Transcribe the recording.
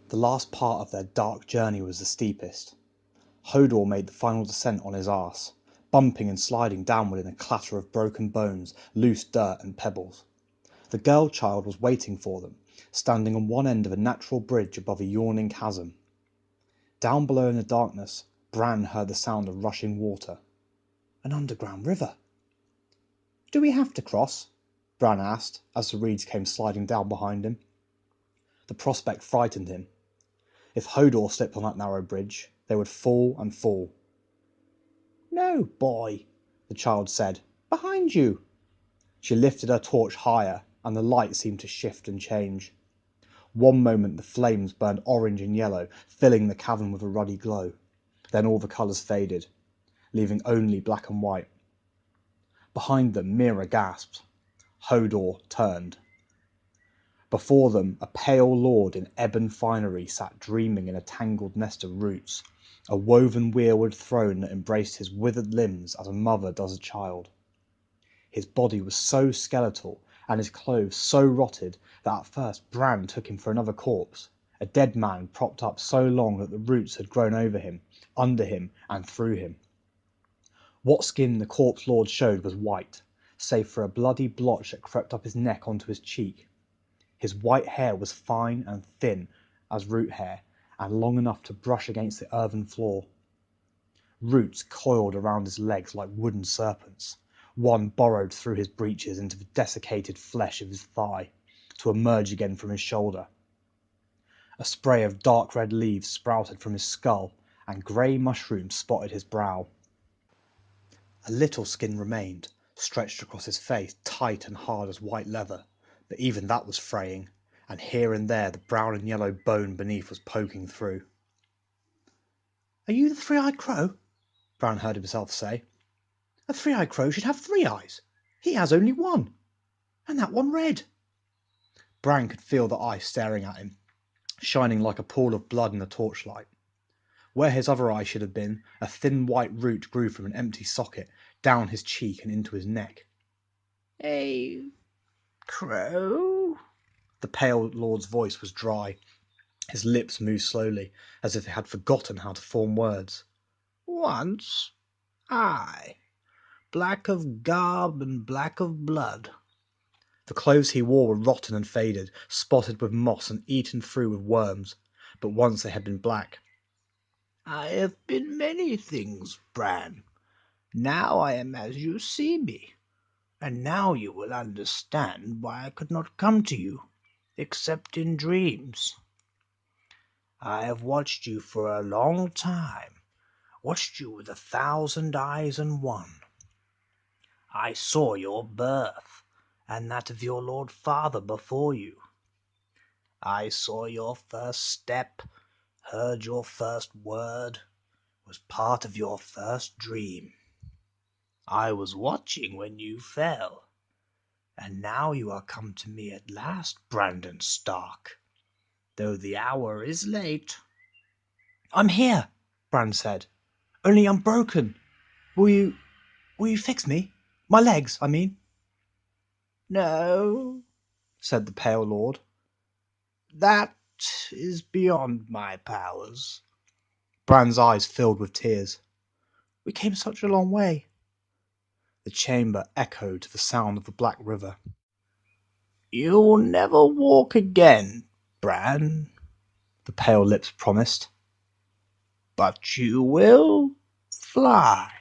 The last part of their dark journey was the steepest. Hodor made the final descent on his arse, bumping and sliding downward in a clatter of broken bones, loose dirt and pebbles. The girl child was waiting for them, standing on one end of a natural bridge above a yawning chasm. Down below in the darkness, Bran heard the sound of rushing water. An underground river. "Do we have to cross?" Bran asked, as the reeds came sliding down behind him. The prospect frightened him. If Hodor slipped on that narrow bridge, they would fall and fall. "No, boy," the child said. "Behind you." She lifted her torch higher, and the light seemed to shift and change. One moment the flames burned orange and yellow, filling the cavern with a ruddy glow. Then all the colours faded, leaving only black and white. Behind them, Mira gasped. Hodor turned. Before them, a pale lord in ebon finery sat dreaming in a tangled nest of roots, a woven weirwood throne that embraced his withered limbs as a mother does a child. His body was so skeletal, and his clothes so rotted, that at first Bran took him for another corpse, a dead man propped up so long that the roots had grown over him, under him, and through him. What skin the corpse lord showed was white, save for a bloody blotch that crept up his neck onto his cheek. His white hair was fine and thin as root hair, and long enough to brush against the earthen floor. Roots coiled around his legs like wooden serpents. One burrowed through his breeches into the desiccated flesh of his thigh, to emerge again from his shoulder. A spray of dark red leaves sprouted from his skull, and grey mushrooms spotted his brow. A little skin remained, stretched across his face, tight and hard as white leather, but even that was fraying, and here and there the brown and yellow bone beneath was poking through. "Are you the three-eyed crow?" Bran heard himself say. "A three-eyed crow should have 3 eyes. He has only one. And that one red." Bran could feel the eye staring at him, shining like a pool of blood in the torchlight. Where his other eye should have been, a thin white root grew from an empty socket, down his cheek and into his neck. "A crow?" The pale lord's voice was dry. His lips moved slowly, as if they had forgotten how to form words. "Once, I, black of garb and black of blood." The clothes he wore were rotten and faded, spotted with moss and eaten through with worms, but once they had been black. "I have been many things, Bran. Now I am as you see me, and now you will understand why I could not come to you, except in dreams. I have watched you for a long time, watched you with 1,000 eyes and one. I saw your birth, and that of your Lord Father before you. I saw your first step, heard your first word, was part of your first dream. I was watching when you fell, and now you are come to me at last, Brandon Stark, though the hour is late." "I'm here," Bran said. "Only I'm broken. Will you fix me? My legs, I mean." "No," said the pale lord. "That is beyond my powers." Bran's eyes filled with tears. "We came such a long way." The chamber echoed to the sound of the Black River. "You'll never walk again, Bran," the pale lips promised. "But you will fly."